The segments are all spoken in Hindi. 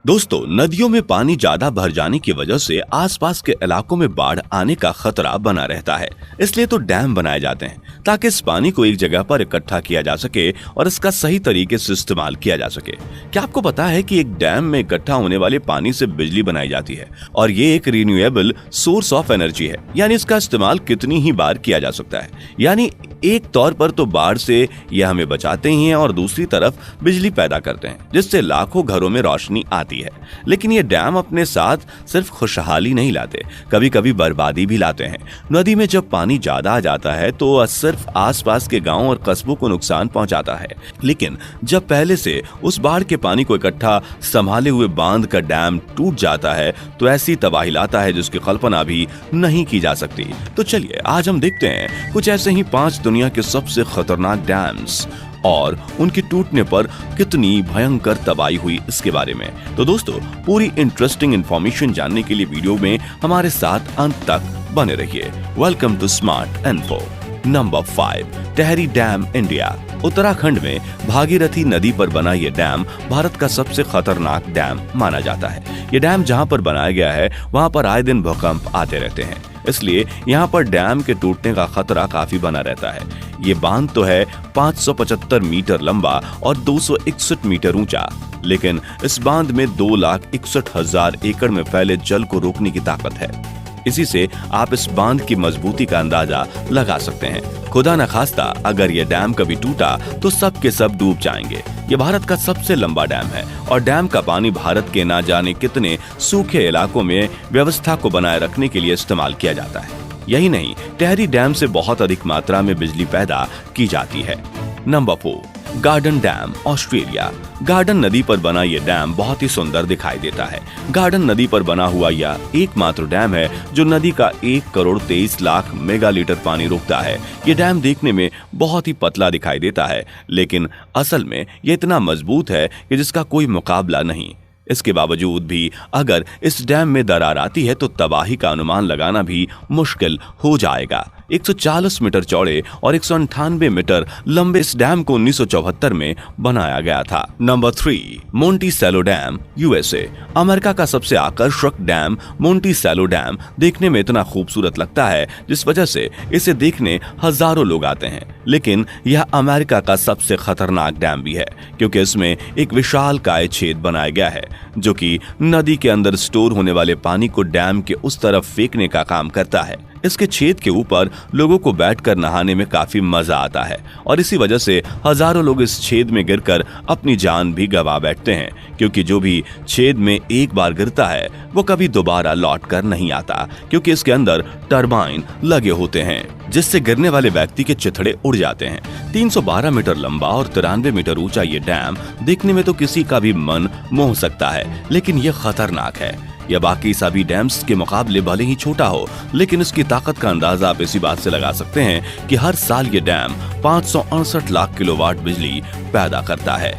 दोस्तों, नदियों में पानी ज्यादा भर जाने की वजह से आसपास के इलाकों में बाढ़ आने का खतरा बना रहता है। इसलिए तो डैम बनाए जाते हैं ताकि इस पानी को एक जगह पर इकट्ठा किया जा सके और इसका सही तरीके से इस्तेमाल किया जा सके। क्या आपको पता है कि एक डैम में इकट्ठा होने वाले पानी से बिजली बनाई जाती है और ये एक रिन्यूएबल सोर्स ऑफ एनर्जी है, यानी इसका इस्तेमाल कितनी ही बार किया जा सकता है। यानी एक तौर पर तो बाढ़ से यह हमें बचाते ही हैं और दूसरी तरफ बिजली पैदा करते हैं, जिससे लाखों घरों में रोशनी आती है। लेकिन ये डैम अपने साथ सिर्फ खुशहाली नहीं लाते, कभी कभी बर्बादी भी लाते हैं। नदी में जब पानी ज्यादा आ जाता है तो सिर्फ आसपास के गांव और कस्बों को नुकसान पहुंचाता है, लेकिन जब पहले से उस बाढ़ के पानी को इकट्ठा संभाले हुए बांध का डैम टूट जाता है तो ऐसी तबाही लाता है जिसकी कल्पना भी नहीं की जा सकती। तो चलिए आज हम देखते हैं कुछ ऐसे ही 5 दुनिया के सबसे खतरनाक डैम्स और उनके टूटने पर कितनी भयंकर तबाही हुई इसके बारे में। तो दोस्तों, पूरी इंटरेस्टिंग इंफॉर्मेशन जानने के लिए वीडियो में हमारे साथ अंत तक बने रहिए। Welcome to smart info. Number 5, Tehri dam, India. Uttarakhand में भागीरथी नदी पर बना ये डैम भारत का सबसे खतरनाक डैम माना जाता है। ये डैम जहां पर बनाया गया है वहां पर आए दिन भूकंप आते रहते हैं, इसलिए यहाँ पर डैम के टूटने का खतरा काफी बना रहता है। ये बांध तो है 575 मीटर लंबा और 261 मीटर ऊंचा, लेकिन इस बांध में 2,61,000 एकड़ में फैले जल को रोकने की ताकत है। इसी से आप इस बांध की मजबूती का अंदाजा लगा सकते हैं। खुदा न खास्ता अगर ये डैम कभी टूटा तो सब के सब डूब जाएंगे। ये भारत का सबसे लंबा डैम है और डैम का पानी भारत के ना जाने कितने सूखे इलाकों में व्यवस्था को बनाए रखने के लिए इस्तेमाल किया जाता है। यही नहीं, टेहरी डैम से बहुत अधिक मात्रा में बिजली पैदा की जाती है। Number 4, garden dam, Australia. Garden नदी पर बना यह डैम बहुत ही सुंदर दिखाई देता है। गार्डन नदी पर बना हुआ यह एकमात्र डैम है जो नदी का 1,23,00,000 मेगालीटर पानी रोकता है। ये डैम देखने में बहुत ही पतला दिखाई देता है, लेकिन असल में ये इतना मजबूत है कि जिसका कोई मुकाबला नहीं। इसके बावजूद भी अगर इस डैम में दरार आती है तो तबाही का अनुमान लगाना भी मुश्किल हो जाएगा। 140 मीटर चौड़े और 198 मीटर लंबे इस डैम को 1974 में बनाया गया था। Number 3, Monticello dam, USA. America का सबसे आकर्षक डैम मोंटिसेलो डैम देखने में इतना खूबसूरत लगता है जिस वजह से इसे देखने हजारों लोग आते हैं। लेकिन यह अमेरिका का सबसे खतरनाक डैम भी है, क्योंकि इसमें एक विशालकाय छेद बनाया गया है जो कि नदी के अंदर स्टोर होने वाले पानी को डैम के उस तरफ फेंकने का काम करता है। इसके छेद के ऊपर लोगों को बैठकर नहाने में काफी मजा आता है और इसी वजह से हजारों लोग इस छेद में गिरकर अपनी जान भी गंवा बैठते हैं, क्योंकि जो भी छेद में एक बार गिरता है वो कभी दोबारा लौट कर नहीं आता, क्योंकि इसके अंदर टरबाइन लगे होते हैं जिससे गिरने वाले व्यक्ति के चिथड़े उड़ जाते हैं। 312 मीटर लंबा और 93 मीटर ऊंचा ये डैम देखने में तो किसी का भी मन मोह सकता है, लेकिन ये खतरनाक है। यह बाकी सभी डैम्स के मुकाबले भले ही छोटा हो, लेकिन इसकी ताकत का अंदाजा आप इसी बात से लगा सकते हैं कि हर साल ये डैम 568 लाख किलोवाट बिजली पैदा करता है।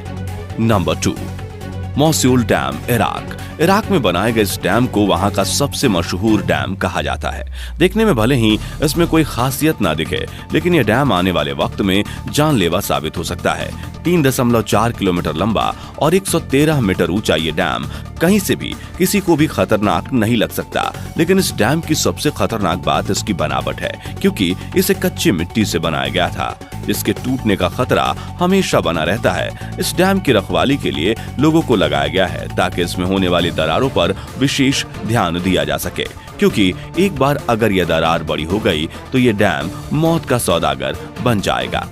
Number 2, Mosul dam, Iraq. Iraq में बनाए गए इस डैम को वहां का सबसे मशहूर डैम कहा जाता है। देखने में भले ही इसमें कोई खासियत ना दिखे, लेकिन यह डैम आने वाले वक्त में जानलेवा साबित हो सकता है। 3.4 किलोमीटर लंबा और 113 मीटर ऊंचा ये डैम कहीं से भी किसी को भी खतरनाक नहीं लग सकता, लेकिन इस डैम की सबसे खतरनाक बात इसकी बनावट है, क्योंकि इसे कच्ची मिट्टी से बनाया गया था जिसके टूटने का खतरा हमेशा बना रहता है। इस डैम की रखवाली के लिए लोगों को लगाया गया है ताकि इसमें होने वाली दरारों पर विशेष ध्यान दिया जा सके, क्योंकि एक बार अगर यह दरार बड़ी हो गई तो ये डैम मौत का सौदागर बन जाएगा।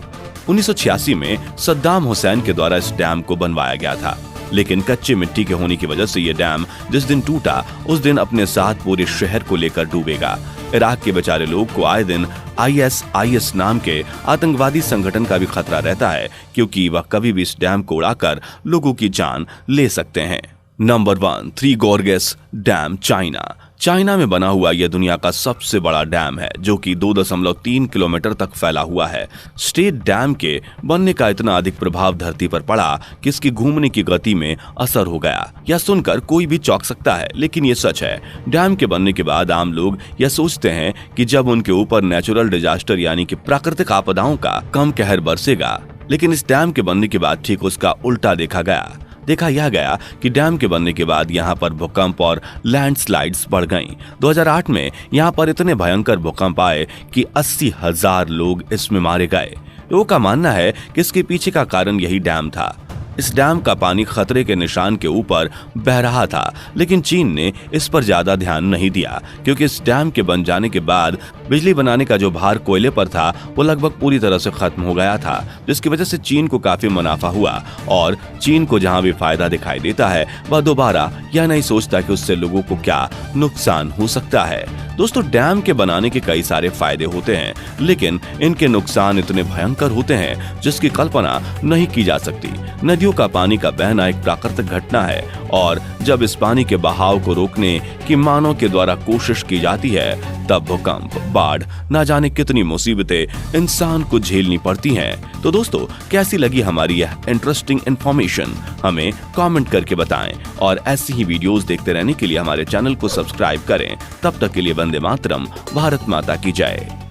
1986 में सद्दाम हुसैन के द्वारा इस डैम को बनवाया गया था, लेकिन कच्चे मिट्टी के होने की वजह से यह डैम जिस दिन टूटा उस दिन अपने साथ पूरे शहर को लेकर डूबेगा। इराक के बेचारे लोग को आए दिन ISIS नाम के आतंकवादी संगठन का भी खतरा रहता है, क्योंकि वह कभी भी इस डैम को उड़ाकर लोगों की जान ले सकते हैं। Number 1, Three Gorges dam, China. China में बना हुआ यह दुनिया का सबसे बड़ा डैम है जो कि 2.3 किलोमीटर तक फैला हुआ है। स्टेट डैम के बनने का इतना अधिक प्रभाव धरती पर पड़ा कि इसकी घूमने की गति में असर हो गया। यह सुनकर कोई भी चौंक सकता है, लेकिन यह सच है। डैम के बनने के बाद आम लोग यह सोचते हैं कि जब उनके ऊपर नेचुरल डिजास्टर यानी कि प्राकृतिक आपदाओं का कम कहर बरसेगा, लेकिन इस डैम के बनने के बाद ठीक उसका उल्टा देखा गया। देखा यह गया कि डैम के बनने के बाद यहाँ पर भूकंप और लैंडस्लाइड्स बढ़ गईं। 2008 में यहाँ पर इतने भयंकर भूकंप आए कि 80,000 लोग इसमें मारे गए। लोगों का मानना है कि इसके पीछे का कारण यही डैम था। इस डैम का पानी खतरे के निशान के ऊपर बह रहा था, लेकिन चीन ने इस पर ज्यादा ध्यान नहीं दिया, क्योंकि इस डैम के बन जाने के बाद बिजली बनाने का जो भार कोयले पर था वो लगभग पूरी तरह से खत्म हो गया था, जिसकी वजह से चीन को काफी मुनाफा हुआ। और चीन को जहां भी फायदा दिखाई देता है वह दोबारा यह नहीं सोचता कि उससे लोगों को क्या नुकसान हो सकता है। दोस्तों, डैम के बनाने के कई सारे फायदे होते हैं, लेकिन इनके नुकसान इतने भयंकर होते हैं जिसकी कल्पना नहीं की जा सकती। नदियों का पानी का बहना एक प्राकृतिक घटना है, और जब इस पानी के बहाव को रोकने की मानव के द्वारा कोशिश की जाती है तब भूकंप, बाढ़, ना जाने कितनी मुसीबतें इंसान को झेलनी पड़ती हैं। तो दोस्तों, कैसी लगी हमारी यह इंटरेस्टिंग इंफॉर्मेशन, हमें कमेंट करके बताएं, और ऐसी ही वीडियोस देखते रहने के लिए हमारे चैनल को सब्सक्राइब करें। तब तक के लिए वंदे मातरम, भारत माता की जय।